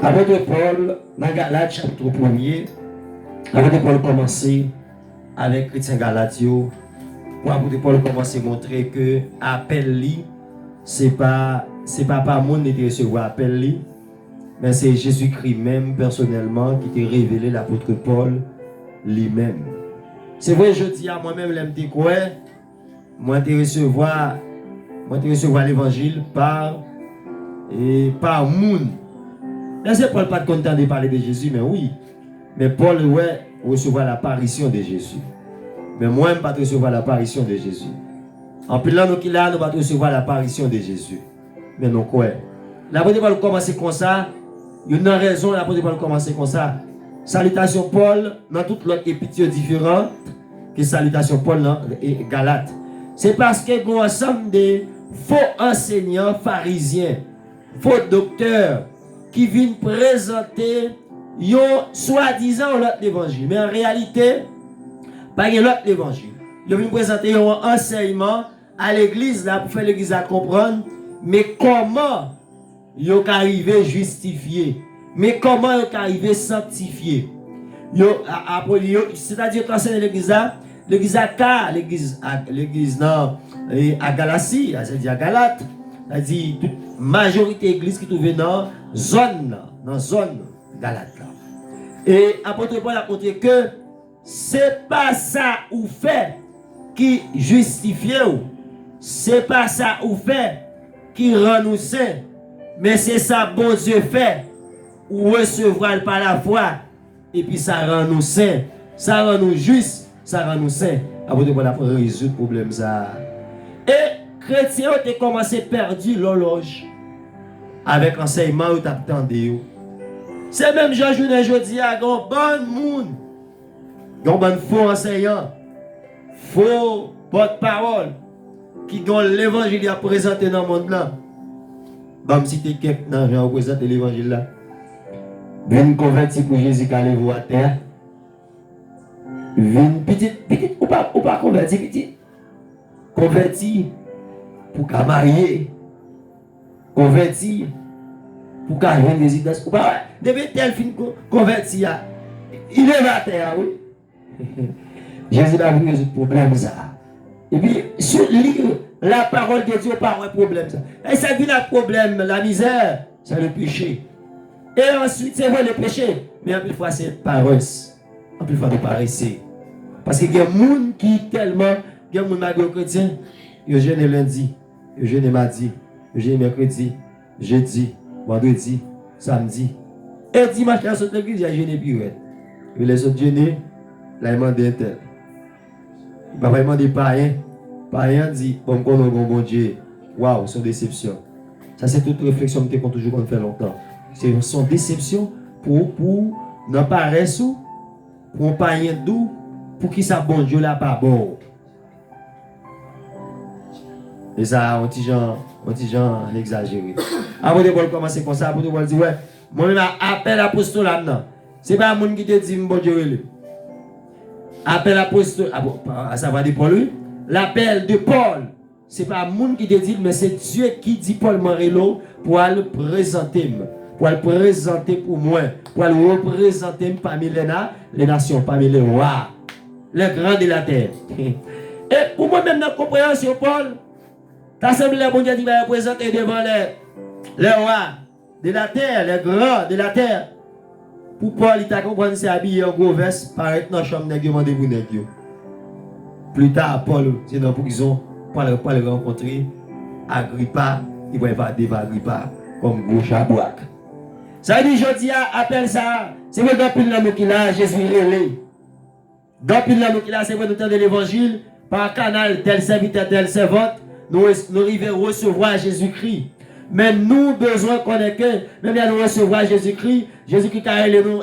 Apôtre Paul, dans Galates chapitre 1er, apôtre Paul commence avec chrétien Galatio. Pour apôtre Paul commence à montrer que appel li, c'est pas par monde qui recevoir appel li, mais c'est Jésus-Christ même personnellement qui t'a révélé l'apôtre Paul lui-même. C'est vrai, je dis à moi-même, l'aime dit quoi? Moi te recevoir l'évangile par monde. Là, c'est Paul pas content de parler de Jésus, mais oui. Mais Paul, ouais, recevoir l'apparition de Jésus. Mais moi, je ne pas recevoir l'apparition de Jésus. En plus, là, nous ne va pas recevoir l'apparition de Jésus. Mais non, quoi? L'apôtre Paul commencer comme ça. Il y a une raison, l'apôtre Paul commencer comme ça. Salutation Paul, dans toute l'autre épître différente que salutation Paul dans Galates. C'est parce que nous ensemble de faux enseignants pharisiens, faux docteurs, qui viennent présenter soi-disant l'autre évangile. Mais en réalité, pas l'autre évangile. Ils viennent présenter un enseignement à l'église là pour faire l'église à comprendre. Mais comment ils sont arrivés à justifier? Mais comment ils sont arrivés à sanctifier? C'est-à-dire qu'enseigner l'église à Galatie, c'est-à-dire à Galate, c'est-à-dire toute majorité d'églises qui trouvent dans zone Galate là. Et apôtre Paul a montré que c'est pas ça ou fait qui justifie ou, c'est pas ça ou fait qui rend nous saints, mais c'est ça bon Dieu fait ou recevoir par la foi et puis ça rend nous saints, ça rend nous justes, ça rend nous saints. Apôtre Paul a résoudre le problème ça. Et chrétiens ont commencé à perdre l'horloge avec enseignement ou t'attendez. C'est même Jean-Journée jeudi à un bon monde, un bon faux enseignant, faux porte-parole qui ont l'évangile à présenter dans le monde là. Bon, si tu es quelqu'un dans le présenter l'évangile là, viens convertir pour Jésus qui allait vous à terre. Viens petite, ou pas convertir petit. Convertir pour qu'à marier. Convertir pour qu'à avoir une résidence. Ou pas, depuis tel fin converti, il est à terre, oui. Jésus a vu résoudre le problème ça. Et puis, sur la parole de Dieu, pas un problème ça. Et ça vient le problème, la misère, c'est le péché. Et ensuite, c'est vrai le péché. Mais en plus de fois, c'est paresse. En plus de fois, de paresser. Parce qu'il y a des gens qui tellement, il y a des gens chrétiens, ils jeûnent lundi, ils jeûnent mardi, ils jeûnent mercredi, jeudi, vendredi, samedi. Et dimanche, ils sont l'église, ils jeûnent pirouette. Ils les autres jeûnent, là, ils demandent un tel. Il va vraiment demander païen. Païen dit, bon, bon Dieu, waouh, c'est une déception. Ça, c'est toute réflexion que je toujours fait longtemps. C'est son déception pour ne pas rester, pour un païen doux, pour qui ça bon Dieu là pas bon. Et ça, un petit gens exagéré. Après de Paul commencer comme ça, après de Paul dit ouais, moi-même appel apostolat là. C'est pas un monde qui te dit bon Dieu. Appel apostolat, ça va de Paul. L'appel de Paul, c'est pas un monde qui te dit, mais c'est Dieu qui dit Paul Marelo pour le présenter. Pour le présenter pour moi, pour le représenter parmi les nations, parmi les rois, les grands de la terre. Et pour moi-même, dans la compréhension, Paul, l'Assemblée bon Dieu va représenter devant les rois de la terre, les grands de la terre. Pour Paul, il t'a compris, c'est habillé en gros veste, paraître dans la chambre de demander pour nègre. Plus tard, Paul, c'est dans la prison, Paul le rencontrer, Agrippa, il va évader Agrippa comme gros chabouac. Ça veut dire, je dis, appelle ça, c'est vrai dans l'homme qui l'a, Jésus relé. Dans l'homme qui l'a, c'est vrai de l'évangile, par canal, tel serviteur, tel servante, nous arrivons à recevoir Jésus-Christ. Mais nous, besoin qu'on ait que, même à nous recevoir Jésus-Christ, Jésus-Christ,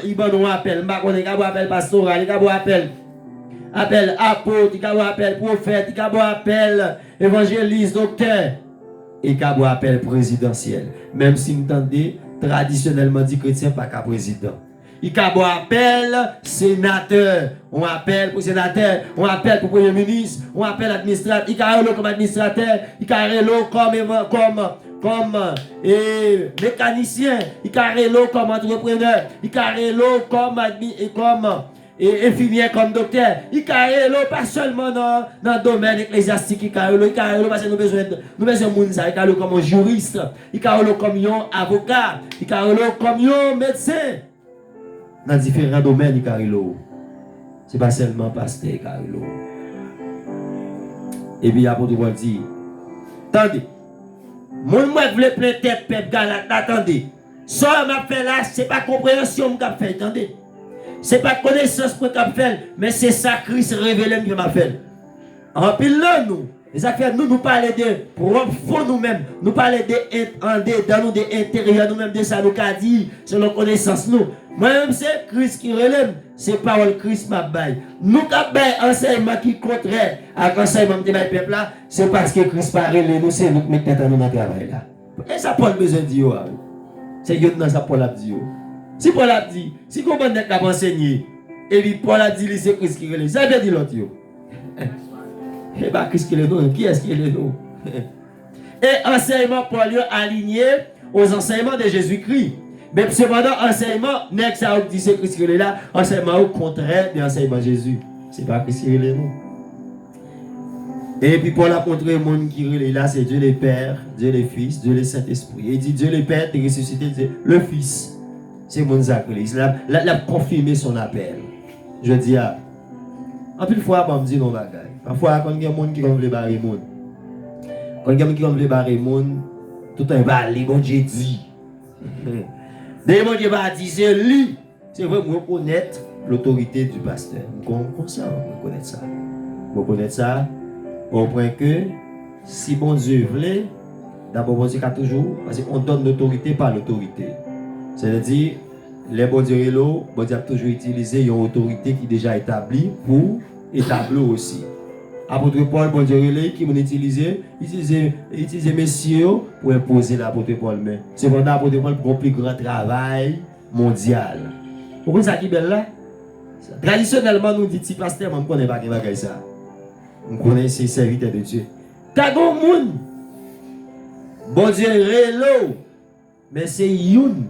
il va nous appeler, il va nous appeler pastoral, il va nous appeler apôtre, il va nous appeler prophète, il va nous appeler évangéliste, docteur, et il va nous appeler présidentiel. Même si nous entendons, traditionnellement dit chrétien, pas qu'à président. Il y a un appel sénateur, on appelle pour sénateur, on appelle pour premier ministre, on appelle administrateur, il y a un comme administrateur, il y a un comme mécanicien, il carré l'eau comme entrepreneur, il carré l'eau comme infirmière, comme docteur, il carré l'eau pas seulement dans le domaine ecclésiastique, il carré l'eau parce que nous besoin de monde ça, il carré l'eau comme un juriste, il carré l'eau comme un avocat, il carré l'eau comme un médecin. Dans différents domaines, il carré l'eau. Ce n'est pas seulement pasteur, il carré l'eau. Et puis l'apôtre Paul dit, attendez, moi je voulais plein tête peuple Galate, attendez. Ça m'a fait là, c'est pas compréhension que m'a fait, attendez. C'est pas connaissance que m'a fait, mais c'est ça Christ révélé que m'a fait. En pile là nous, les affaires nous parler de profond nous-mêmes, nous parler de dans nous de intérieur nous-mêmes de ça nous qu'a dit selon connaissance nous. Moi-même c'est Christ qui relève, c'est parole Christ m'a bail. Nous qu'a bail enseignement qui contraire à l'enseignement de peuple là, c'est parce que Christ parle nous, c'est nous qui mettons nous dans le travail là. Et ça Paul besoin de dire. C'est dans ça Paul a dit. Si Paul a dit, si vous avez enseigné, et puis Paul a dit, c'est Christ qui relève, ça veut dire l'autre. Et bien, Christ qui est nous, qui est-ce qui est nous? Et enseignement Paul aligné aux enseignements de Jésus-Christ. Mais cependant, enseignement, n'est-ce ça dit c'est Christ qui est là, enseignement au contraire de l'enseignement de Jésus. C'est pas Christ qui est nous. Et puis Paul a montré le monde qui est là, c'est Dieu le Père, Dieu le Fils, Dieu le Saint-Esprit. Il dit Dieu le Père, tu es ressuscité, le Fils. C'est mon sacré. Il a confirmé son appel. Je dis, en plus de fois, je me dis non, bagaille. Parfois, quand il y a des gens qui veulent barrer le monde, quand il y a des gens qui veulent barrer le monde, tout le temps, les bon Dieu dit. Dès que Dieu va dire, c'est lui. C'est vrai, je reconnaître l'autorité du pasteur. Je reconnais ça. Je reconnais ça. Au point que, si bon Dieu voulait, d'abord, bon Dieu a toujours, parce qu'on donne l'autorité par l'autorité. C'est-à-dire, les bon Dieu bon Dieu a toujours utilisé une autorité qui est déjà établie pour établir aussi. Apôtre Paul, bon Dieu qui m'a utilisé messieurs pour imposer l'apôtre Paul. Mais c'est pendant l'apôtre Paul pour un plus grand travail mondial. Vous comprenez ça qui est belle là? Traditionnellement, nous dit, si pasteur, je ne connais pas ça. Je connais ces serviteurs de Dieu. T'as bon monde. Bon Dieu rélo. Mais c'est youn.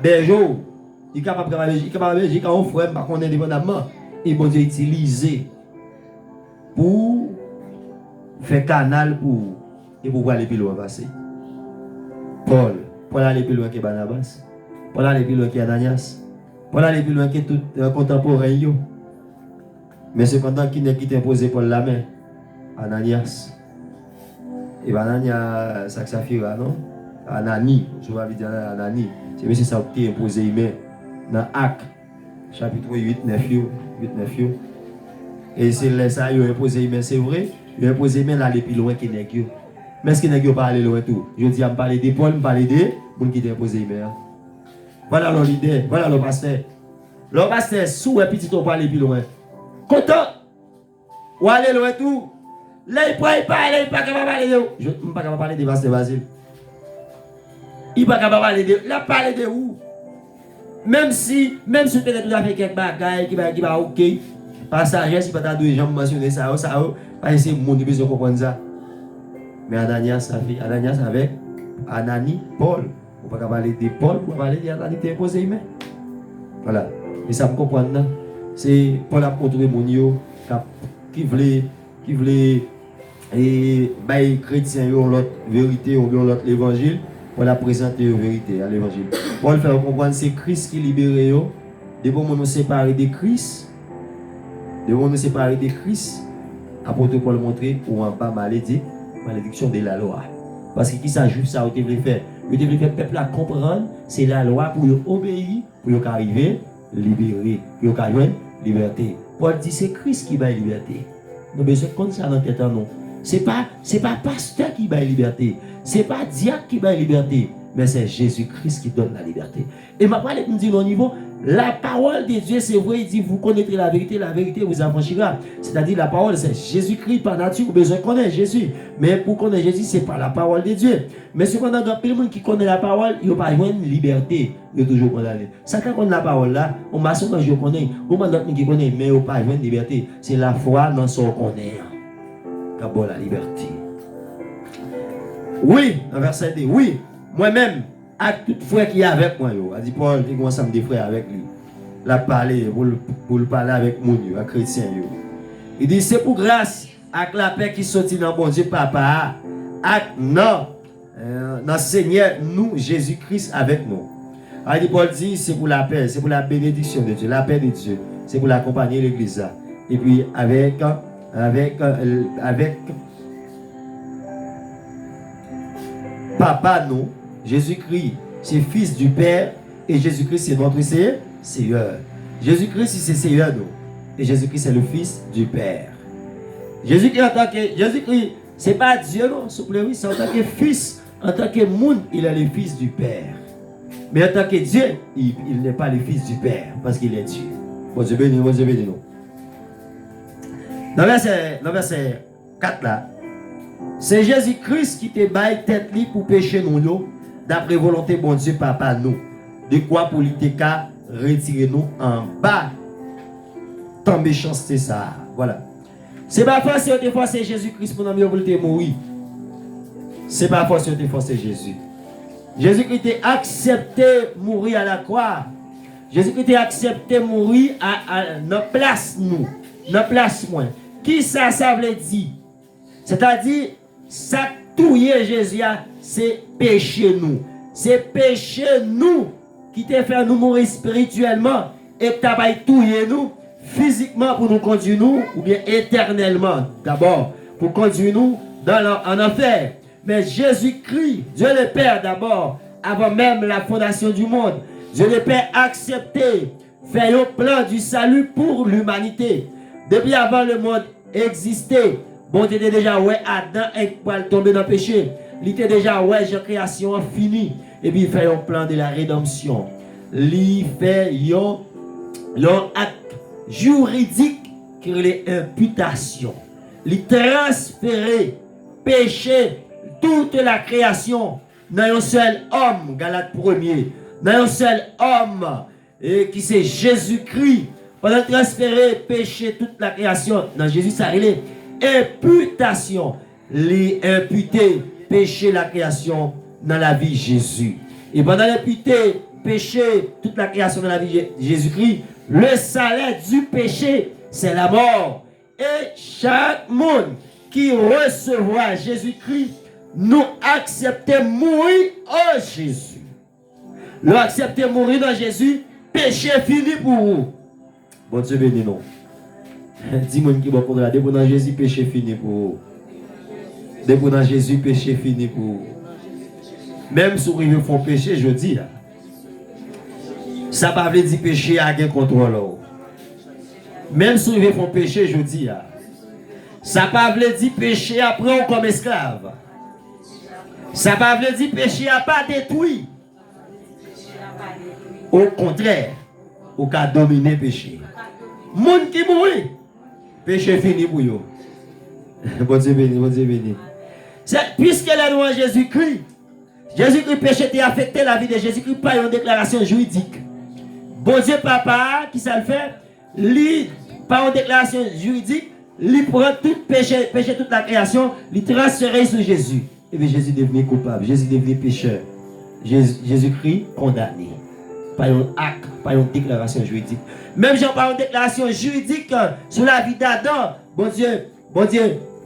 Bergeau. Il est capable de travailler. Il est capable de travailler. Il est capable de indépendamment. Et bon Dieu utilisé pour faire canal pour aller plus loin passer. Paul aller plus loin que Barnabas. Paul aller plus loin que Ananias. Paul aller plus loin que tout contemporain. Mais cependant, qui n'est qui t'imposé Paul la main? Ananias. Et Ananias, ça Saphira, non? Anani, je vais dire Anani. C'est ça qui est imposé dans Actes, chapitre 8, 9. Et c'est là ça, il a imposé, c'est vrai, il a imposé, mais là, les plus loin qu'il n'est. Mais est-ce qu'il n'est pas allé loin tout? Je dis, à me parler de Paul, me parler de gens qui t'ont imposé. Voilà l'idée, voilà le pasteur. Le pasteur, sous et petit, on peut aller plus loin. Content, ou aller loin tout. Là, il ne peut pas aller, il ne peut pas parler de. Je ne peux pas parler de pasteur Basile. Il ne peut pas parler de. Il a parlé de où? Même si peut-être tout à fait quelques bagailles qui va ok. Passager, si pas t'as deux jambes mentionner ça, parce que c'est mon besoin de comprendre ça. Mais Ananias avec Anani, Paul. On ne peut pas parler de Paul, on va parler d'Anani, t'es imposé humain. Voilà. Et ça me comprend. C'est Paul a montré mon yo qui voulait et les chrétiens ont l'autre vérité, ont l'autre évangile. Pour la présenter la vérité à l'évangile. Paul fait comprendre c'est Christ qui libère. De bon nous séparer de Christ. De bon nous séparer de Christ. Apôtre Paul montrer ou en bas malédiction de la loi. Parce que qui s'ajoute ça, vous devez faire. Vous devez faire le peuple à comprendre, c'est la loi pour obéir, pour arriver libéré, pour arriver liberté. Paul dit c'est Christ qui va la liberté. Nous avons besoin de comme ça dans tête non. C'est pas pasteur qui va la liberté. Ce n'est pas diable qui va la liberté, mais c'est Jésus-Christ qui donne la liberté. Et ma parole me dit au niveau, la parole de Dieu, c'est vrai, il dit, vous connaîtrez la vérité vous affranchira. C'est-à-dire la parole, c'est Jésus-Christ par nature, vous avez besoin de connaître Jésus. Mais pour connaître Jésus, ce n'est pas la parole de Dieu. Mais cependant, quand tout le monde qui connaît la parole, il n'y a pas une liberté. Il y a toujours condamné. Ça, quand on connaît la parole là, on m'a dit que je connais, on m'a dit qui connaît, mais il n'y a pas une liberté. C'est la foi dans ce qu'on est. Quand la liberté. Oui, dans verset 2, oui, moi-même, à tout frère qui est avec moi, a dit Paul, il y a un ensemble de frères avec lui. La parler pour parler avec mon Dieu, à chrétien. Il dit c'est pour grâce avec la paix qui sortit dans bon Dieu papa, avec non, dans Seigneur, nous, Jésus-Christ avec nous. Alors, Paul dit c'est pour la paix, c'est pour la bénédiction de Dieu, la paix de Dieu, c'est pour l'accompagner l'église. Et puis avec papa, nous, Jésus-Christ, c'est fils du Père, et Jésus-Christ, c'est notre Seigneur. Jésus-Christ, c'est Seigneur, nous. Et Jésus-Christ, c'est le fils du Père. Jésus-Christ, en tant que Jésus-Christ, c'est pas Dieu, non, s'il vous plaît, oui, c'est en tant que fils, en tant que monde, il est le fils du Père. Mais en tant que Dieu, il n'est pas le fils du Père, parce qu'il est Dieu. Bon Dieu béni, nous. Dans verset 4 là, c'est Jésus-Christ qui te baille tête libre pour pécher nous, d'après volonté bon Dieu papa nous. De quoi pour l'ITK retirer nous en bas. Tant méchanceté ça. Voilà. C'est pas force de forcer Jésus-Christ pour nous mourir. C'est pas force de forcer Jésus. Jésus-Christ a accepté mourir à la croix. Jésus-Christ a accepté mourir à notre place nous. Notre place moi. Qui ça veut dire? C'est-à-dire, ça touiller Jésus, c'est péché nous. C'est péché nous qui te fait nous mourir spirituellement et qui t'a touiller nous physiquement pour nous conduire nous ou bien éternellement. D'abord, pour conduire nous en enfer. Mais Jésus-Christ, Dieu le Père d'abord, avant même la fondation du monde, Dieu le Père a accepté, fait un plan du salut pour l'humanité. Depuis avant le monde existait, bon Dieu était déjà ouais Adam et pour tomber dans le péché. Il était déjà ouais j'ai création finie. Et puis il fait un plan de la rédemption. Il fait un acte juridique qui est l'imputation. Il transférer péché toute la création dans un seul homme, Galates 1er, dans un seul homme qui c'est Jésus-Christ. Pendant transférer péché toute la création dans Jésus, ça est imputation. Les imputer péché la création dans la vie de Jésus. Et pendant l'imputer péché toute la création dans la vie de Jésus-Christ, le salaire du péché, c'est la mort. Et chaque monde qui recevra Jésus-Christ, nous accepter mourir en Jésus. Nous accepter mourir dans Jésus, péché fini pour vous. Bon Dieu béni nous. Dis-moi qui va comprendre. Depuis dans Jésus, péché fini pour vous. Depuis dans Jésus, péché fini pour vous. Même si vous font péché, je dis là. Ça ne veut pas dire péché à un contrôle. Même si vous font péché, je dis là. Ça ne veut pas dire péché après comme esclave. Ça ne veut pas dire péché à pas détruit. Au contraire, au cas dominer péché. Monde qui mourit, péché fini pour eux. Bon Dieu béni, bon Dieu béni. Puisque la loi Jésus-Christ, Jésus-Christ péché a affecté la vie de Jésus-Christ par une déclaration juridique. Bon Dieu papa, qui ça le fait, lui, par une déclaration juridique, lui prend tout péché, toute la création, lui transfère sur Jésus. Et bien Jésus est devenu coupable, Jésus est devenu pécheur. Jésus-Christ condamné. Par un acte, par une déclaration juridique. Même Jean par une déclaration juridique sur la vie d'Adam, bon Dieu,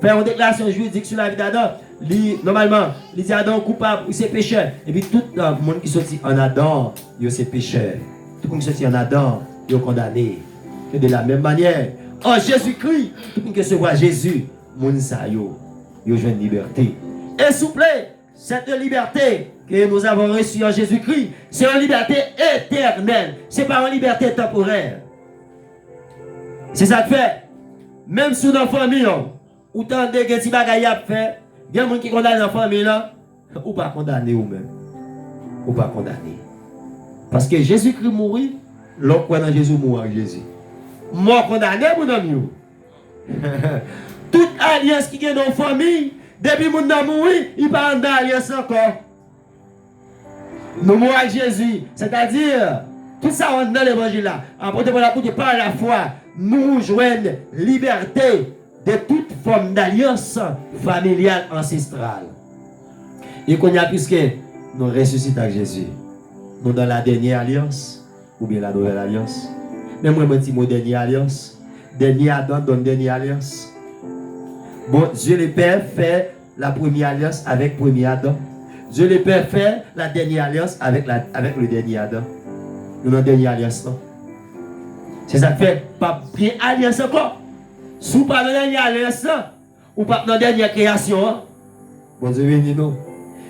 faire une déclaration juridique sur la vie d'Adam, normalement, il dit Adam coupable, il c'est pécheur. Et puis tout le monde qui sortit en Adam, il c'est pécheur. Tout le monde qui sortit en Adam, il est condamné. Et de la même manière, en Jésus-Christ, tout le monde qui se voit Jésus, mon sa yo joue une liberté. Et s'il vous plaît, cette liberté que nous avons reçue en Jésus-Christ, c'est une liberté éternelle. Ce n'est pas une liberté temporaire. C'est ça que fait. Même si dans la famille, ou tant de gens qui ont fait, il y a des gens qui condamnent dans la famille, ou pas condamner ou même. Ou pas condamner. Parce que Jésus-Christ mourit, l'on croit dans Jésus mourit avec Jésus. Moi condamné, mon ami. Toute alliance qui est dans la famille, depuis mon nom mourir, il parle d'alliance encore. Nous mourons avec Jésus. C'est-à-dire, tout ça on dans l'évangile là. Apporté par la foi, nous joignons liberté de toute forme d'alliance familiale ancestrale. Et qu'on y a puisque nous ressuscitons avec Jésus. Nous dans la dernière alliance, ou bien la nouvelle alliance. Mais moi, je dis mon dernière alliance. Dernier Adam donne dernière alliance. Bon, Dieu le Père fait la première alliance avec le premier Adam. Dieu le Père fait la dernière alliance avec le dernier Adam. Nous dans la dernière alliance. C'est ça qui fait pas bien alliance encore. Si vous pas dans la dernière alliance, ou pas dans la dernière création. Bon Dieu béni nous.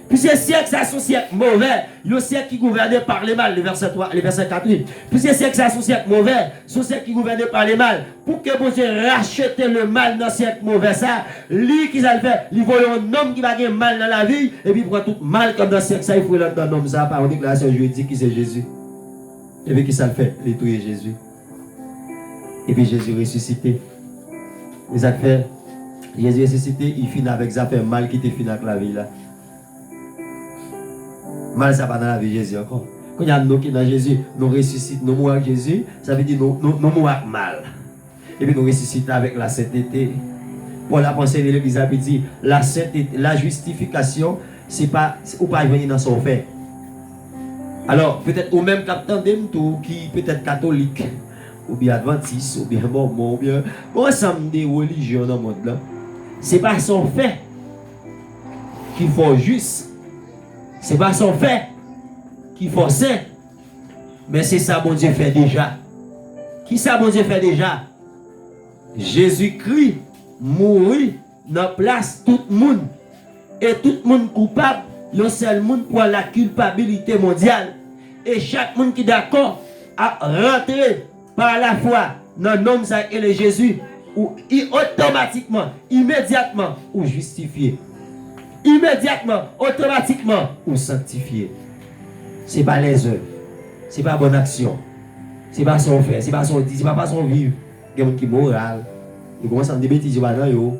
Puis ces siècles, ça sont siècles mauvais. Le siècle qui gouvernait par les mal, le verset 3, le verset 4. Puis ces siècles, ça sont siècles mauvais. Ce siècle qui gouvernait par les mal. Pour que bon Dieu rachète le mal dans le siècle mauvais, ça, lui qui ça le fait, il voit un homme qui va gagner mal dans la vie, et puis il prend tout mal comme dans le siècle, ça, il faut l'entendre un homme ça par une déclaration juridique qui c'est Jésus. Et puis qui ça le fait? Il tuer Jésus. Et puis Jésus ressuscité. Et ça fait, Jésus ressuscité, il finit avec ça fait mal qui te finit avec la vie là. Mal ça pas dans la vie de Jésus encore. Quand il y a nous qui dans Jésus, nous ressuscitons, nous mourons avec Jésus, ça veut dire nous mourons avec mal. Et puis nous ressuscitons avec la sainteté. Pour la pensée de l'Église, il dit la sainteté, la justification, c'est pas ou pas venir dans son fait. Alors peut-être ou même captain tout qui peut-être catholique, ou bien adventiste, ou bien mormon, ou bien ensemble des religions dans le monde là. C'est pas son fait qu'il faut juste. C'est pas son fait qu'il faut saint, mais c'est ça bon Dieu fait déjà. Qui ça bon Dieu fait déjà? Jésus-Christ mourit dans la place tout le monde. Et tout le monde coupable, le seul monde pour la culpabilité mondiale. Et chaque monde qui est d'accord à rentrer par la foi dans le nom de Jésus, ou automatiquement, immédiatement, ou justifié. Immédiatement, automatiquement, ou sanctifié. Ce n'est pas les œuvres, ce n'est pas bonne action, ce n'est pas son fait, ce n'est pas son dit, ce n'est pas son vivre. Il y a des gens qui sont moral, ils commencent à des bêtises, ils vont dans yo,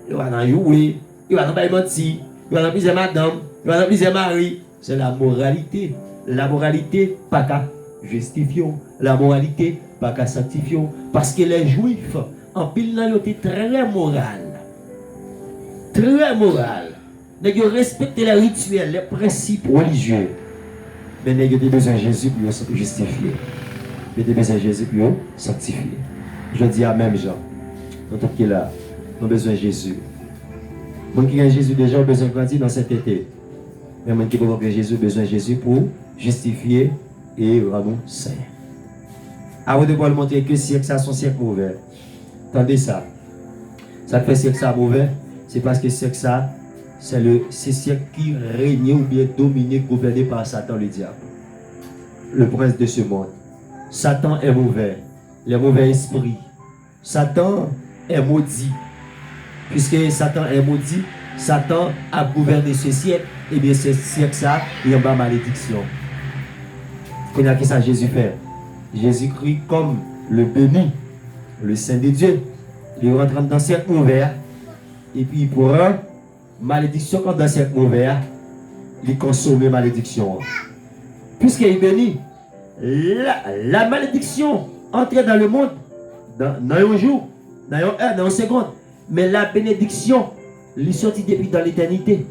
ils vont dans jouer, ils vont dans mentir, ils vont dans plusieurs madame, ils vont dans plusieurs mari. C'est la moralité. La moralité, pas qu'à justifier. La moralité, pas qu'à sanctifier. Parce que les juifs, en pile, ils étaient très moral. Très moral. Ils respectaient les rituels, les principes religieux. Mais ils ont besoin de Jésus pour se justifier. Ils ont besoin de Jésus pour sanctifier. Je dis à même Jean. Nous sommes là. Nous avons besoin de Jésus. Les gens qui ont Jésus déjà ont besoin de grandir dans cet été. Mais les gens qui ont Jésus ont besoin de Jésus pour justifier et rendre saint. Avant de pouvoir montrer que siècle ça sont siècle mauvais. Attendez ça. Ça fait siècle ça mauvais. C'est parce que siècle ça, c'est siècle qui règne ou bien dominé, gouverné par Satan le diable. Le prince de ce monde. Satan est mauvais. Les mauvais esprits. Satan est maudit. Puisque Satan est maudit, Satan a gouverné ce siècle. Et bien ce siècle ça, il y a une malédiction. Qu'est-ce que ça Jésus fait? Jésus-Christ comme le béni, le Saint de Dieu. Il rentre dans le cercle ouvert. Et puis il pourra, malédiction quand dans le cercle ouvert, il consomme malédiction. Puisqu'il est béni, la malédiction entre dans le monde dans un jour, dans une heure, dans une seconde. Mais la bénédiction, elle est sortie depuis dans l'éternité.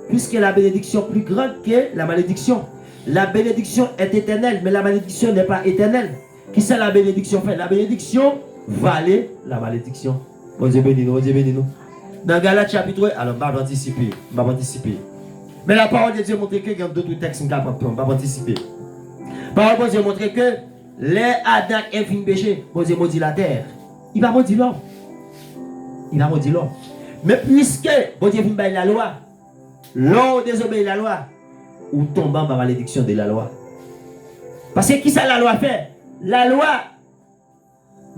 Puisque la bénédiction est plus grande que la malédiction. La bénédiction est éternelle, mais la malédiction n'est pas éternelle. Qui c'est la bénédiction fait? La bénédiction valait la malédiction. Bon Dieu béni nous, bon Dieu béni nous. Dans Galates chapitre 1, alors, je vais anticiper. Mais la parole de Dieu montre que il y a d'autres textes qui ne sont pas anticiper. La parole de Dieu montre que les Adam et fin péché, bon Dieu maudit la terre. Il va maudire l'homme. Il va maudire l'homme. Mais puisque bon Dieu fin la loi, l'homme désobéit la loi, ou tombant dans la malédiction de la loi. Parce que qui ça la loi fait? La loi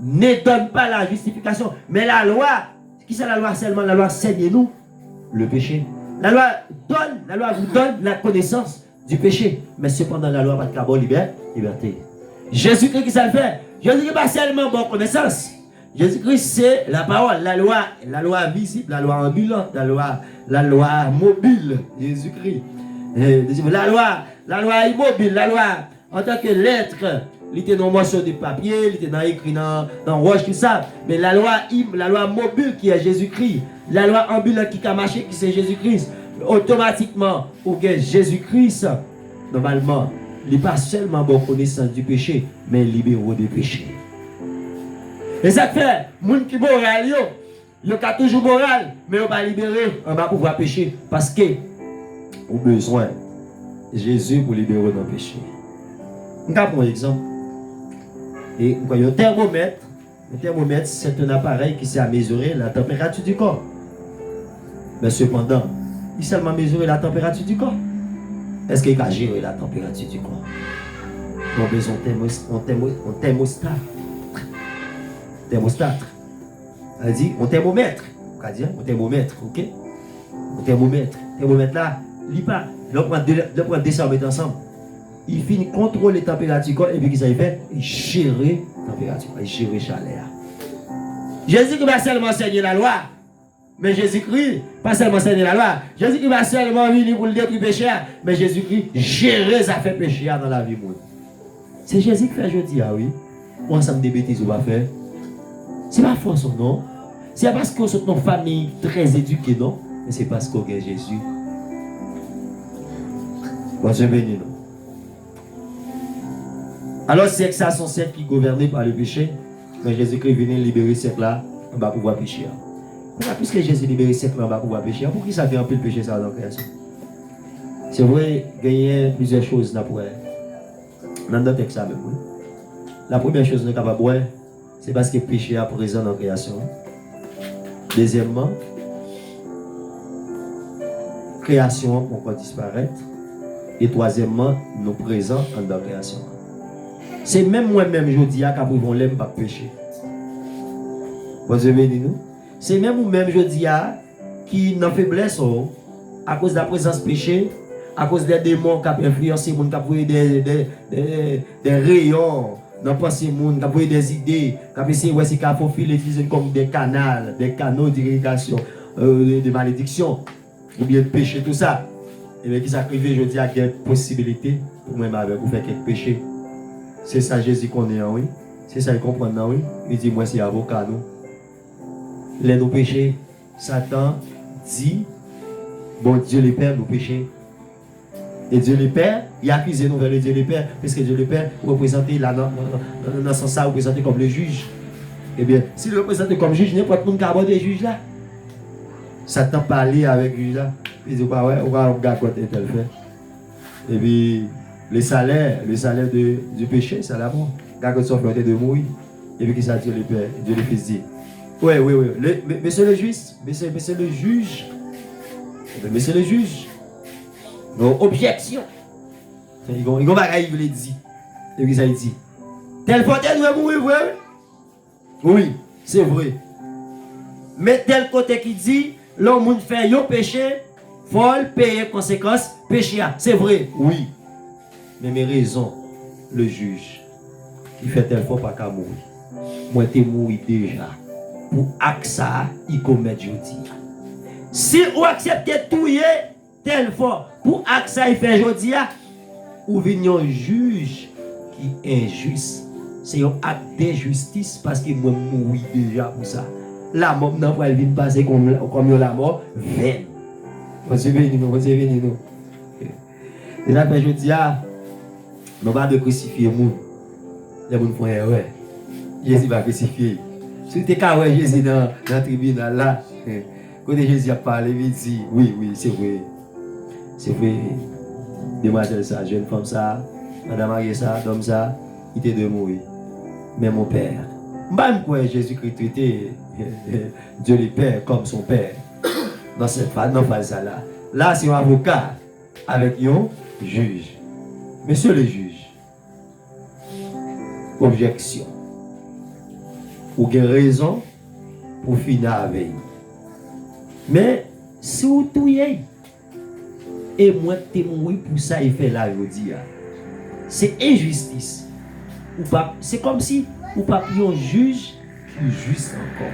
ne donne pas la justification, mais la loi, qui ça la loi seulement? La loi saigne nous le péché. La loi vous donne la connaissance du péché, mais cependant la loi va te bonne liberté. Jésus-Christ qui ça le fait? Jésus-Christ pas seulement bonne connaissance. Jésus-Christ c'est la parole, la loi visible, la loi ambulante, la loi mobile, Jésus-Christ. La loi immobile, la loi en tant que lettre, il était dans un morceau de papier, il était dans écrit dans roche, tout ça. Mais la loi mobile qui est Jésus-Christ, la loi ambulante qui a marché, qui c'est Jésus-Christ. automatiquement, ou que Jésus-Christ, normalement, il n'est pas seulement bon connaissance du péché, mais libéré des péchés. Et ça fait, les gens qui sont moral, ils ont toujours moral, mais ils ne sont pas libérés, on va pouvoir pécher. Parce que, au besoin, Jésus pour libérer nos péchés. On va prendre un exemple. Et un thermomètre, c'est un appareil qui sert à mesurer la température du corps. Mais cependant, il seulement mesurer la température du corps. Est-ce qu'il va gérer la température du corps? On a besoin d'un thermostat. Thermostat. Elle dit, on thermomètre. On va dire, on thermomètre, ok? On thermomètre. Thermomètre là, il pas. On prend deux ça, mettre ensemble. Il finit contrôler la température du corps et puis qu'est-ce qu'il fait? Il gère la température, il gère la chaleur. Jésus qui va seulement enseigner la loi. Mais Jésus-Christ, pas seulement enseigner la loi. Jésus-Christ va seulement venir pour le détruire le péché. Mais Jésus-Christ gérer ça fait péché dans la vie. C'est Jésus qui fait jeudi, ah oui. Ou ensemble des bêtises, on va faire. C'est pas force, non. C'est parce qu'on est une famille très éduquée, non. Mais c'est parce qu'on est Jésus. Bon, je bénis, non. Alors, c'est que ça sont ceux qui gouvernent par le péché. Mais Jésus-Christ venait libérer ces là, on va pouvoir pécher. Puisque Jésus libéré ces là, on va pouvoir pécher. Pourquoi ça fait un peu de péché ça dans la création? C'est vrai, gagner plusieurs choses dans le texte. Même. La première chose que nous sommes capables de voir, c'est parce que le péché est présent dans la création. Deuxièmement, création pourquoi disparaître. Et troisièmement, nous présents dans la création. C'est même moi-même, je dis, qu'après on l'aime pas pécher. Vous avez dit nous? C'est même moi-même, je dis, qui n'en faiblesse à cause de la présence péché, à cause des démons qui ont influencé les gens, qui ont des rayons dans le pensée, qui ont des idées, qui ont essayé de faufiler comme des canaux d'irrigation, de malédiction, ou bien de péché, tout ça. Et bien, qui s'arrive, je dis, à quelle possibilité pour moi avec vous faire quelques péchés. C'est ça Jésus qu'on est, oui. C'est ça qu'il comprend, oui. Il dit, moi, c'est avocat, nous. Les nos péchés, Satan dit, bon, Dieu le Père, nous péchés. Et Dieu le Père, il accuse nous vers le Dieu le Père, parce que Dieu le Père représente, dans ce sens, représente comme le juge. Eh bien, s'il le représente comme juge, n'importe qui n'a pas de juge là. Satan parlait avec le juge là. Il dit, ouais, on va regarder quoi tel fait. Et puis, le salaire du péché, c'est la mort. Quand on fait de mourir, et puis qui ça Dieu le Père, Dieu le Fils dit. Oui. Monsieur le juge, monsieur le juge. Monsieur le juge. Non, objection. Ils vont pas il le dit. Et puis ça il dit. Tel côté doit mourir, vrai? Oui, c'est vrai. Mais tel côté qui dit, l'homme fait un péché, faut payer conséquences, péché. C'est vrai, oui. Mais mes raisons, le juge, qui fait tel fois pas qu'à mourir. Moi, t'es mort déjà. Pour AXA, il commet jeudi. Si vous acceptez tout tel fois, pour AXA, il fait jeudi, ou venez un juge qui est injuste. C'est un acte d'injustice parce que moi, je mourir déjà pour ça. La mort, non, elle vient passer comme la mort, vaine. Vous avez venu, nous. Et là, je dis, nous va de crucifier nous. Les gens font erreur. Jésus va crucifier. Si tu es Jésus dans le tribunal là, quand Jésus a parlé, il dit, oui, c'est vrai. C'est vrai. Demoiselle ça, jeune femme ça, madame mariée ça, homme ça, il était de mourir. Mais mon père, même quoi Jésus-Christ traitait Dieu le Père comme son père. Dans cette phase là. Là, c'est un avocat avec un juge. Monsieur le juge, objection. Ou avez raison pour finir avec. Mais si vous touillez, et moi, témoin pour ça, il fait là, je dis, c'est injustice. C'est comme si vous pas un juge qui juste encore.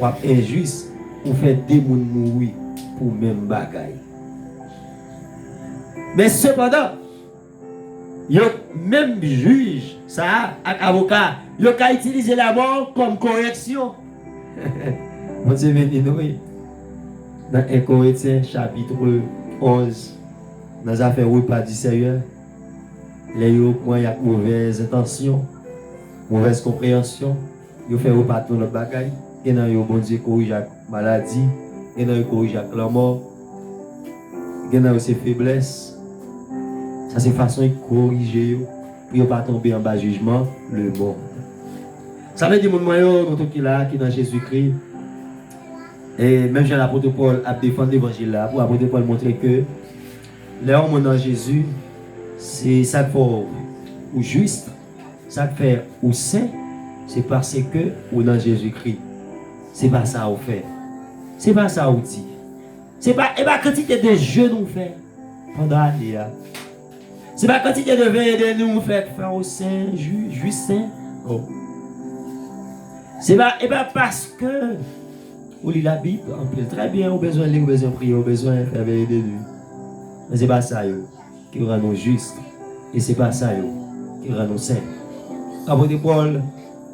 Ou injuste, ou fait des gens mourir pour même bagaille. Mais cependant, il y a même juge, ça, avocat, il y a utiliser la mort comme correction. Vous avez dit, oui. Dans 1 Corinthiens, chapitre 11, dans les affaires repas du Seigneur, les points, il y a mauvaises intentions, mauvaise compréhension, ils font repas tout notre bagaille, et dans le bon Dieu corrige la maladie, et dans le corrige la mort, et dans ses faiblesses. Ça, c'est façon de corriger pour ne pas tomber en bas jugement le monde. Ça veut dire que mon qui est là, qui est dans Jésus-Christ. Et même l'apôtre Paul a défendu l'évangile là, pour l'apôtre Paul montrer que les hommes dans Jésus, c'est ça qui fait ou juste, ça qui fait ou saint, c'est parce que ou dans Jésus-Christ. C'est pas ça qu'on fait. C'est pas ça qu'on dit. C'est pas quantité de jeux nous fait pendant l'année là. C'est pas quantité de veille de nous faire au saint, juste saint. Oh. C'est pas parce que vous lisez la Bible, on peut très bien, au besoin de lire, au besoin de prier, au besoin de faire veiller de nuit. Mais c'est pas ça qui rend nous justes. Et c'est pas ça qui rend nous saints. L'apôtre Paul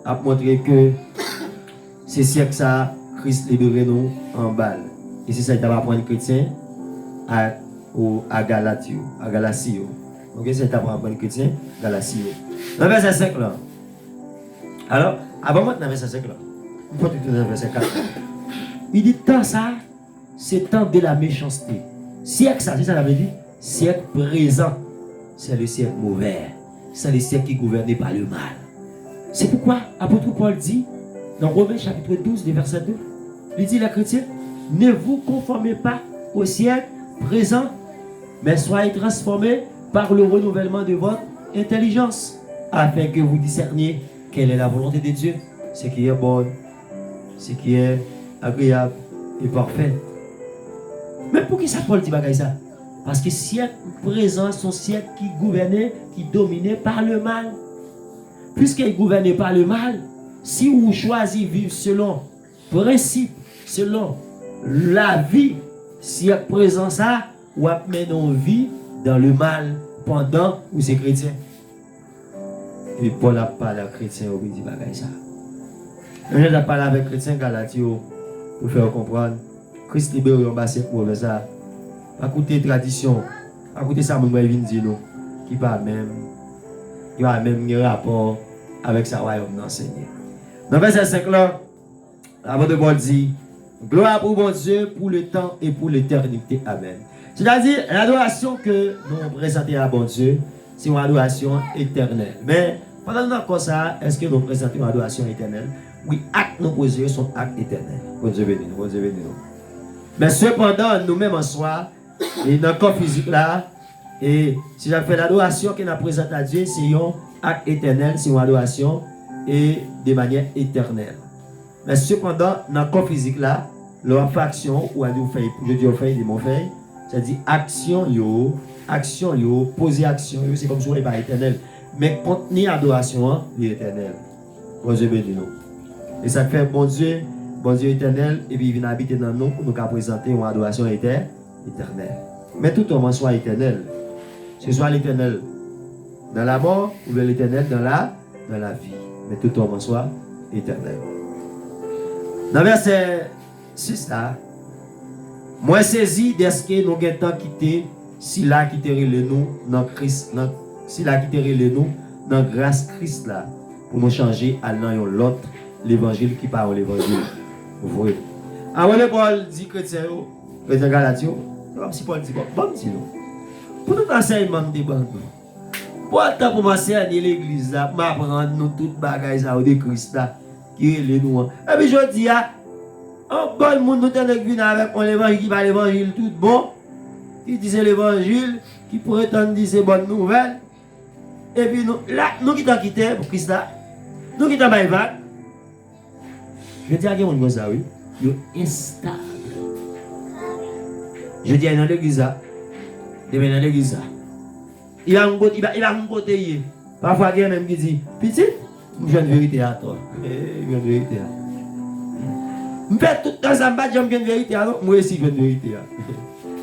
a montré que c'est siècle ça, Christ libère nous en balle. Et c'est ça qui va apprendre les chrétiens à Galatie. Ok, c'est ça qui va apprendre les chrétiens à Galatie. Dans le verset 5 là. Alors, avant moi, dans le verset 5 là, on peut tout dans le verset 4. Il dit, tant ça, c'est temps de la méchanceté. Siècle ça, c'est ça veut dire, siècle présent, c'est le siècle mauvais. C'est le siècle qui est gouverné par le mal. C'est pourquoi l'apôtre Paul dit, dans Romains chapitre 12, verset 2, il dit, les chrétiens, ne vous conformez pas au siècle présent, mais soyez transformés par le renouvellement de votre intelligence, afin que vous discerniez quelle est la volonté de Dieu, ce qui est bon, ce qui est agréable et parfait. Mais pour qui ça Paul dit bagaille ça? Parce que siècle présent sont siècles qui gouvernaient, qui dominaient par le mal. Puisqu'ils gouvernaient par le mal, si vous choisissez vivre selon principe, selon la vie, siècle présent ça, vous mettez nos vies dans le mal pendant que vous êtes chrétien. Et Paul a parlé à chrétien, il dit bagaille ça. Je vais parler avec chrétien Galatio pour faire comprendre. Christ libère un bassin pour ça. Pas écouter tradition, pas écouter ça, mon frère vient dire nous, qui va même rapport avec sa royaume d'enseigner. Dans le verset 5 là, l'apôtre Paul dit, gloire pour mon Dieu pour le temps et pour l'éternité. Amen. C'est-à-dire, l'adoration que nous présentons à bon Dieu, c'est une adoration éternelle. Mais pendant nous comme ça, est-ce que nous présentons une adoration éternelle? Oui, actes nous posés sont actes éternels. Bon Dieu béni nous, bon Dieu béni nous. Mais cependant, nous-mêmes en soi, et dans le corps physique là, et si j'ai fait l'adoration qu'on a présentée à Dieu, c'est un acte éternel, c'est une adoration et de manière éternelle. Mais cependant, dans le corps physique là, leur action, ou à nous faire, je dis au fait, de mon fait, c'est-à-dire action, poser action, c'est comme si on n'est pas éternel. Mais contenu adoration, il est éternel. Bon Dieu béni nous. Et ça fait bon Dieu éternel, et puis il vient habiter dans nous pour nous présenter une adoration éternelle. Mais tout homme soit éternel. Ce soit l'éternel dans la mort ou l'éternel dans la vie. Mais tout homme soit éternel. Dans le verset 6 là, moi saisi dès que nous avons quitté, si là qui le nous dans Christ, si là qui le nous dans grâce Christ là, pour nous changer à l'autre, l'évangile qui parle l'évangile. Vous voyez. Avant le Paul dit chrétien Galatio, comme si Paul dit bon petit nous. Pour tout enseignement de bandes. Pour le temps pour m'enseigner l'église là, m'apprendre nous toutes bagailles ça de Christ là qui est nous. Et puis je dis un bon monde nous t'en venu avec un évangile qui parle l'évangile tout bon, qui dit c'est l'évangile, qui prétend dire c'est bonne nouvelle. Et puis nous qui t'en quitté pour Christ là, nous qui t'en vague. Je dis à quelqu'un comme ça, oui, il est instable. Je dis à dans l'église, il est dans l'église. Il a un côté. Parfois, il y a même qui dit, petit, je viens de vérité à toi. Je viens de vérité. Je fais tout dans sa base, je viens de vérité. Alors, moi aussi, je viens de vérité.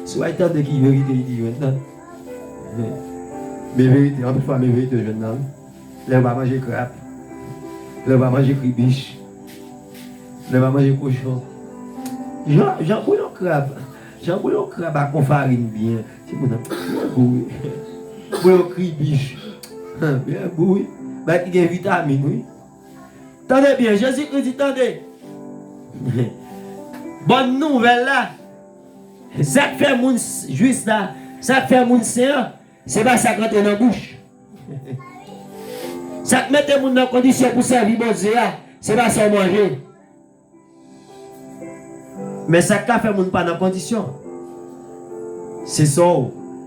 Soit étant de qui vérité, il dit maintenant. Mes vérités, en plus, mes vérités, je viens de là, on va manger crabe. Là, on va manger cribiche. Là, on va manger cochon. J'en bouille un crabe. J'ai un crabe qu'on farine bien. C'est mon ami. Bouillon cri biche. Bien bouille. Bah, qui a vitamine, oui. Tendez bien, Jésus-Christ dit, tendez. Bonne nouvelle là. Ça que fait mon juste là. Ça que fait mon séant. C'est pas ça quand on est dans la bouche. Ça que mette mon dans condition pour servir bon Dieu. C'est pas ça manger. Mais ça que fait mon pas dans condition. C'est ça.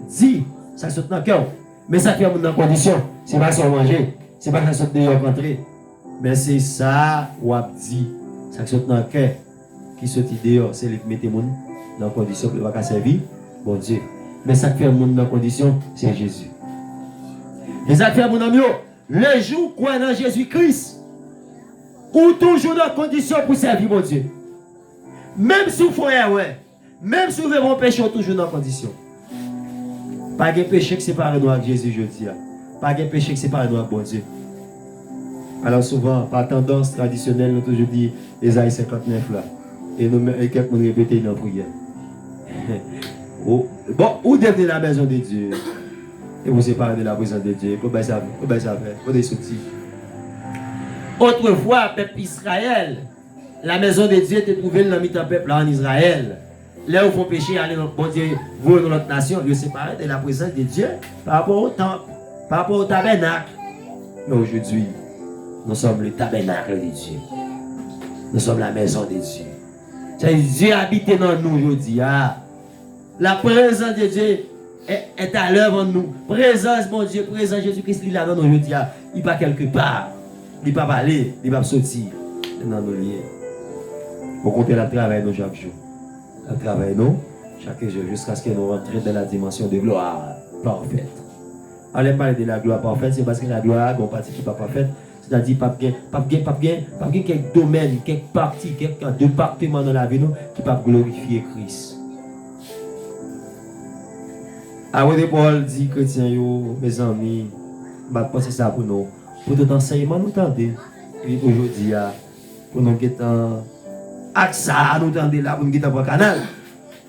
Dit. Ça saute dans le cœur. Mais ça fait mon dans condition. C'est pas ça manger. C'est pas ça saute dehors rentrer. Mais c'est ça ou dit. Ça saute dans le cœur. Qui saute dehors. C'est le qui mette mon dans condition pour pas servir bon Dieu. Mais ça fait mon dans condition. C'est Jésus. Et ça fait mon ami. Le jour quoi dans Jésus-Christ. Ou toujours dans condition pour servir mon Dieu. Même si vous faites ouais. Même si vous avez un péché, toujours dans condition. Pas de péché qui sépare nous avec Jésus, je dis. Pas de péché qui sépare nous avec bon Dieu. Alors souvent, par tendance traditionnelle, nous toujours dit Ésaïe 59 là. Et nous quelqu'un répéter dans la prière. Bon, où devenez la maison de Dieu? Et vous séparez de la présence de Dieu. Comment ça fait? Comment ça fait? Autrefois, peuple Israël, la maison de Dieu était trouvée dans le peuple en Israël. Là où font péché, aller dans bon Dieu, vous dans notre nation, ils séparent de la présence de Dieu par rapport au temple, par rapport au tabernacle. Mais aujourd'hui, nous sommes le tabernacle de Dieu. Nous sommes la maison de Dieu. C'est Dieu habite dans nous aujourd'hui. La présence de Dieu est à l'œuvre en nous. Présence, mon Dieu, présence Jésus-Christ, il est là dans nous aujourd'hui. Il n'est pas quelque part. Il ne peut pas aller, il ne peut pas sortir dans nos liens. Pour compter la travail nous chaque jour. La travail nous chaque jour jusqu'à ce que nous rentrions dans la dimension de gloire parfaite. Allez parler de la gloire parfaite, c'est parce que la gloire a une partie qui n'est pas parfaite. C'est-à-dire, pas bien quelques domaines, quelques parties, quelques départements dans la vie nous qui peuvent glorifier Christ. Avant de Paul dit, chrétiens, mes amis, je vais passer ça pour nous. Pour tout enseignement, nous tendez. Et aujourd'hui, pour nous qui sommes AXA, nous tendez là, pour nous qui sommes au canal.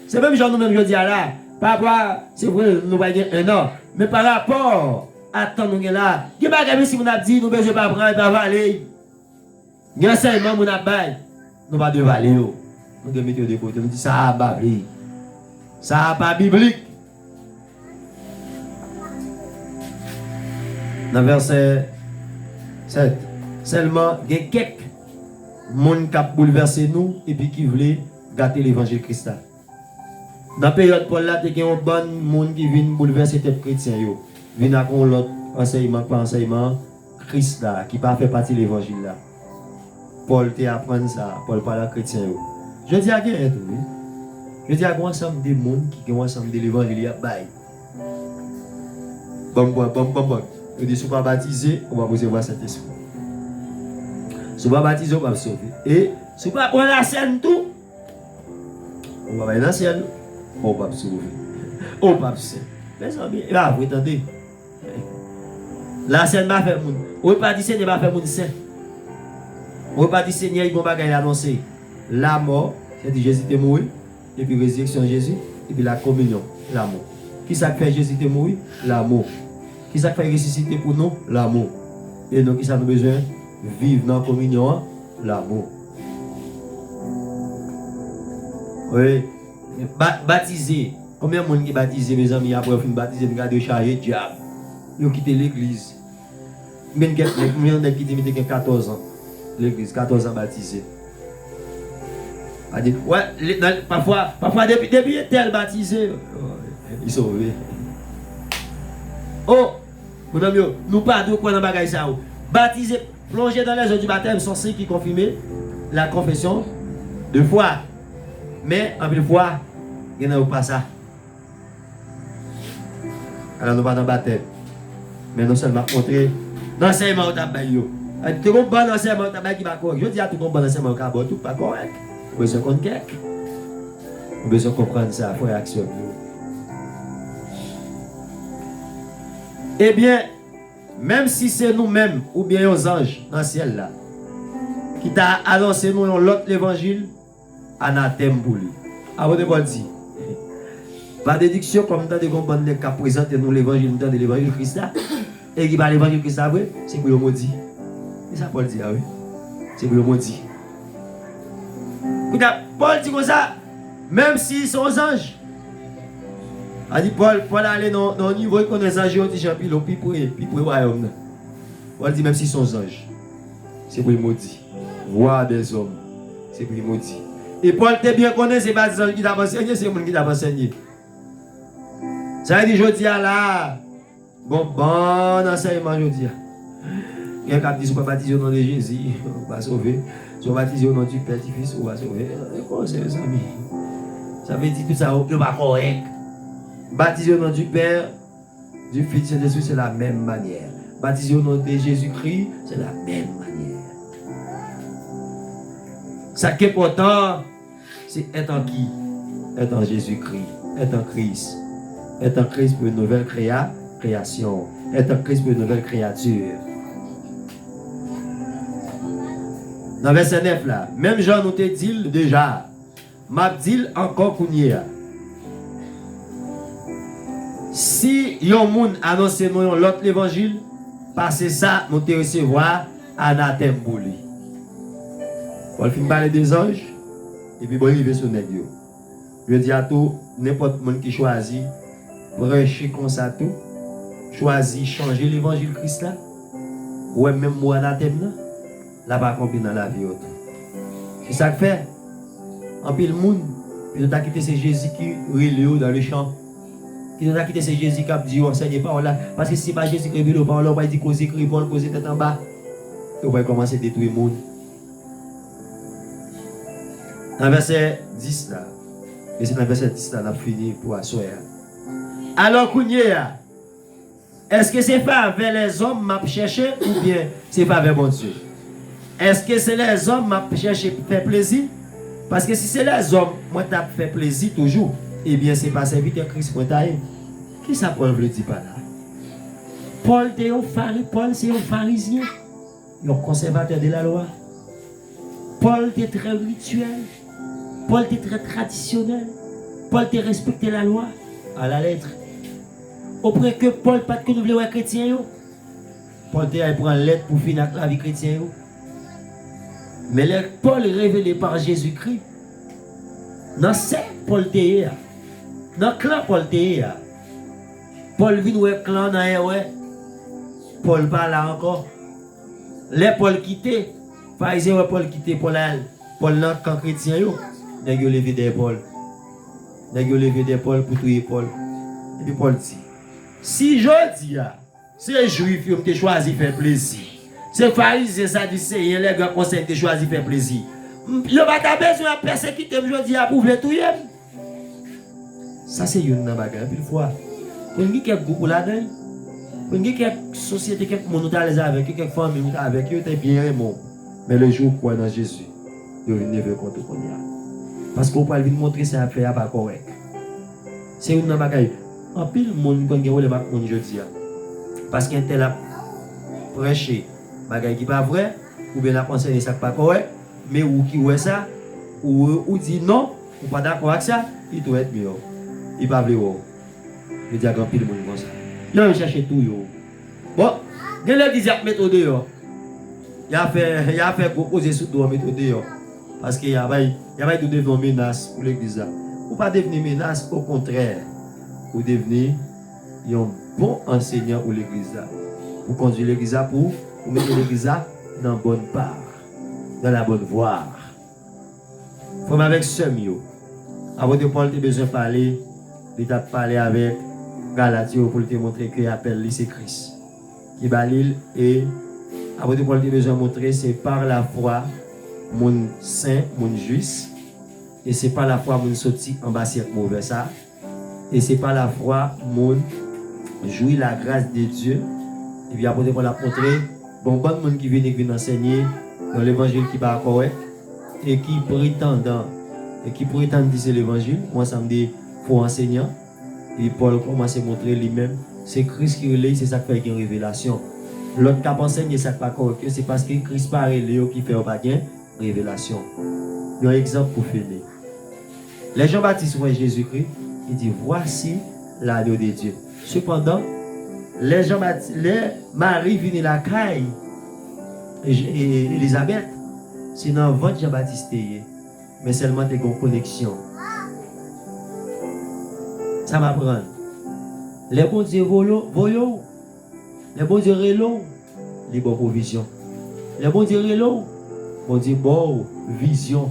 C'est même genre nous-mêmes, je dis là, par rapport, c'est vrai, nous va dire un an, mais par rapport à temps nous là, il y a pas si nous avons dit, nous ne devons pas prendre, pas valer. Il y a enseignement, nous avons bail, nous va devoir valer. Nous devons mettre de côté, nous disons ça a pas biblique. Ça a pas biblique. Dans le verset 7, seulement il y a quelques monde qui ont bouleversé nous et puis qui voulaient gâter l'évangile Christ. Dans la période Paul là, il y a un bon monde qui vient bouleverser les chrétiens. Ils viennent avec l'autre enseignement, pas enseignement, Christ là, qui pas fait partie de l'évangile là. Paul te apprend ça, Paul parle à chrétien. Je dis à qui est tout. Je dis à quoi ensemble des monde qui ont ensemble de l'évangile à bail. Bon. Je dis, si vous ne pas baptisé, on va recevoir cet esprit. Si vous ne pas baptisé, on va sauver. Et si vous ne pas prendre la scène tout, on va aller dans la scène, on va sauver. On va sauver. Mes amis, là, vous entendez? La scène va faire moun. On ne va pas dire Seigneur va faire moun saint. On ne va pas dire Seigneur, il va annoncer la mort, c'est-à-dire Jésus est mort, et puis résurrection de Jésus, et puis la communion, l'amour. Qui ça fait Jésus est mort? L'amour. Qui ça fait ressusciter pour nous? L'amour. Et nous, qui ça nous besoin? Vivre dans la communion, l'amour. Oui. Baptiser. Combien de monde qui baptisé, mes amis, après fin baptisé, nous gardons charrier diable. Ils ont quitté l'église. Combien de gens qui disent 14 ans? L'église, 14 ans baptisé. Ouais, parfois depuis tel baptisé, ils sont sauvés. Oh! Mon ami, nous pas de quoi dans le bagage ça. Baptisé, plongé dans les eaux du baptême, sont ceux qui confirment la confession de foi. Mais en plus de foi, il n'y a pas ça. Alors nous pas dans le baptême. Mais nous seulement montrer l'enseignement au tabac. Tu comprends l'enseignement au tabac qui va correct. Je dis à tout comprendre l'enseignement au tabac, tout pas correct. Vous besoin de comprendre. Vous besoin de comprendre ça, il faut réaction. Eh bien, même si c'est nous-mêmes ou bien les anges dans le ciel là, qui t'a annoncé nous l'autre l'évangile, anathème pour lui. Avant de dire, Par déduction, comme tant de comprendre les cas présentés nous l'évangile de l'évangile Christ et qui parle l'évangile Christ après, c'est pour le maudit. C'est ça Paul dit, ah oui. C'est pour le maudit. Paul dit comme ça, même s'ils sont anges. A dit Paul allait dans le niveau qu'on est anges, on dit Jean-Pilot, puis pour le royaume. Paul dit même s'ils sont anges, c'est pour le maudit. Voir des hommes, c'est pour le maudit. Et Paul t'es bien connu, c'est pas des anges qui t'a enseigné, c'est le monde qui t'a enseigné. Ça veut dire, je dis là, bon enseignement, je dis. Quelqu'un qui dit, si on va baptiser au nom de Jésus, on va sauver. Si on va baptiser au nom du Père, du Fils, on va sauver. C'est les amis. Ça veut dire tout ça, on va correct. Baptiser au nom du Père, du Fils et de Jésus, c'est la même manière. Baptiser au nom de Jésus-Christ, c'est la même manière. Ça qui est important, c'est être en qui? Être en Jésus-Christ, être en Christ. Être en Christ pour une nouvelle création. Être en Christ pour une nouvelle créature. Dans verset 9 là, même Jean nous te dit déjà, m'a dit encore qu'on y est. Si yon moun annonce nous l'autre l'évangile, parce ça, nous te recevoir anathème pour lui. On finit parler des anges, et puis bon, il va sur nèg yo. Je dis à tout, n'importe monde qui choisit, prêcher comme ça tout, choisit changer l'évangile Christ là, ou même moi anathème là, là pas accompli dans la vie autre. C'est ça que fait. En pile monde, puis tu as quitté c'est Jésus qui relève dans le champ. Qui tu as quitté c'est Jésus qui a dit enseigne pas là parce que si pas Jésus qui révèle pas là, on va dire causer cri bon causer tête en bas. On va commencer à détruire le monde. Dans verset 10 là. Et c'est dans verset 10 là, on a fini pour asseoir. Alors, Kounia, est-ce que c'est pas vers les hommes m'a cherché ou bien c'est pas vers mon Dieu? Est-ce que c'est les hommes m'a cherché pour faire plaisir? Parce que si c'est les hommes, moi t'as fait plaisir toujours, eh bien c'est pas serviteur Christ pour tailler. Qui ça Paul veut dire par là? Paul c'est un pharisien, un conservateur de la loi. Paul était très rituel. Paul était très traditionnel. Paul était respecté la loi à la lettre. Auprès que Paul pas que nous voulons être chrétien. Paul était prendre lettre pour finir la vie chrétienne. Mais Paul révélé par Jésus-Christ. Dans ce Paul était dans le clan Paul était Paul vient ouais clan dans ouais. Paul pas là encore. Les Paul quitté. Pharisien Paul quitté Paul dans camp chrétien yo. Nèg yo levé des Paul. Nèg yo levé des Paul pour tuer Paul. Et puis Paul dit, si je dis, c'est juif qui ont choisi faire plaisir. C'est pharisien, ça dit, c'est les gars conseils qui choisi faire plaisir. Il va pas besoin de persécuter, je dis, pour le tuer. Ça, c'est une bagarre, une fois. Pour nous, quelques groupes là-dedans, pour nous, quelques sociétés, quelques monde avec, quelques familles avec, ils étaient bien aimants. Mais le jour où croient dans Jésus, ils ne veulent pas tout connaître. Parce qu'on peut montrer que c'est un fait pas correct. C'est une bagarre. En pile, monde qui a le bac, je dis. Parce qu'un tel a prêché, bagaille qui pas vrai, ou bien la enseigné ça pas correct, mais ou qui ouais ça, ou dit non, ou pas d'accord avec ça, il doit être mieux. Il pas vrai. Je dis à grand pile monde comme ça. Il va chercher tout yo. Bon, il a dit méthode dehors. Il a fait proposer sous deux méthode dehors. Parce qu'il y a pas de devenir menace pour l'église. Ou pas devenir menace, au contraire. Ou devenir un bon enseignant pour l'église. Pour conduire l'église pour mettre l'église dans la bonne part, dans la bonne voie. Comme avec ce mieux. Avant de Paul, tu as besoin de parler, il t'a parlé avec Galatio pour te montrer qu'il appelle lui, c'est Christ. Qui balil et avant de Paul, tu as besoin de montrer, c'est par la foi, mon saint, mon juste, et c'est par la foi, mon sorti en bas, c'est mauvais ça. Et c'est par la foi, mon jouir la grâce de Dieu. Et puis après, on l'a montré, bon monde qui vient enseigner dans l'évangile qui va correct et qui prétend dire c'est l'évangile. Moi, ça me dit, il faut enseignant. Et Paul commence à montrer lui-même, c'est Christ qui relève, c'est ça qui fait une révélation. L'autre qui enseigne, ça pas correct, c'est parce que Christ paraît Léo qui fait pas une révélation. Il y a un exemple pour finir. Les gens baptisés voient Jésus-Christ. Il dit, voici l'agneau de Dieu. Cependant, les Marie viennent la caille et Elisabeth, c'est dans votre Jean-Baptiste, mais seulement des connexions. Ça m'apprend. Les bons dieux voyons, les bons dieux relons, les bonnes provisions. Les bons dieux relons, bon Dieu bon vision,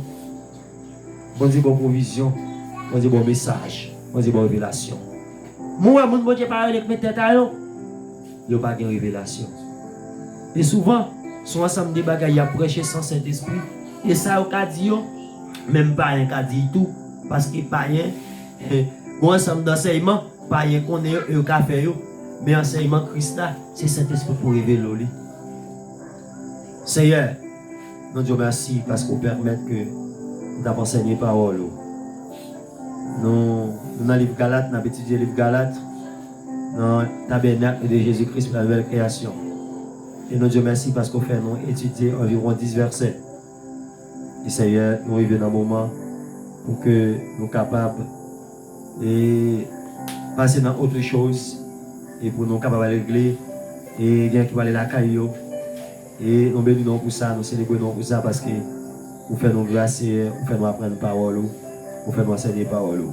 bon Dieu bon provision, bon Dieu bon message, bon Dieu bon révélation. Moi, mon bon Dieu parle avec mes têtes à eux, il n'y a pas de révélation. Et souvent, son ensemble de bagages à prêcher sans Saint-Esprit. Et ça, au cas dit, même pas un cas dit tout, parce que pas un, bon ensemble d'enseignement, pas un qu'on est au café, mais enseignement Christ là, c'est Saint-Esprit pour révéler lui. Seigneur, nous Dieu merci parce qu'on permet que nous avons enseigné parole. Nous, dans le livre Galate, nous avons étudié le livre Galate, dans le tabernacle de Jésus-Christ pour la nouvelle création. Et nous Dieu merci parce qu'on fait nous étudier environ 10 versets. Et Seigneur, nous arrivons dans un moment pour que nous soyons capables de passer dans autre chose et pour nous capables de régler et bien qui va aller la caillou. Et nous bénissons pour ça, nous célébrons pour ça parce que vous faites nous grâce, vous faites nous apprendre la parole, vous faites nous enseigner la parole.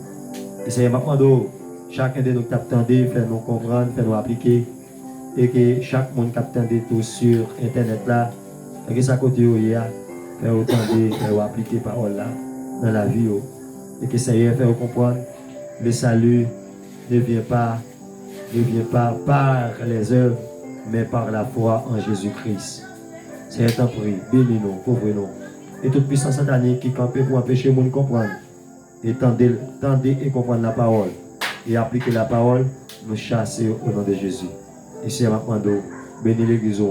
Et Seigneur, maintenant, chacun de nous qui attendait, fait nous comprendre, fait nous appliquer. Et que chaque monde qui attend tout sur Internet là, et que ça côté où il y a, fait autant de appliquer la parole là dans la vie. Et que Seigneur fait comprendre, le salut ne vient pas par les œuvres, mais par la foi en Jésus-Christ. Seigneur, t'en prie, bénis-nous, couvre-nous. Et toute puissance satanique qui campe pour empêcher le monde de comprendre. Et tendez et comprendre la parole. Et appliquer la parole, nous chasser au nom de Jésus. Et Seigneur, maintenant, bénis l'église,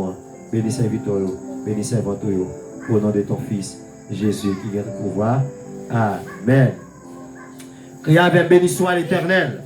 bénis serviteur, bénis servanteur, au nom de ton Fils, Jésus, qui vient de pouvoir. Amen. Criez avec béni soit l'Éternel.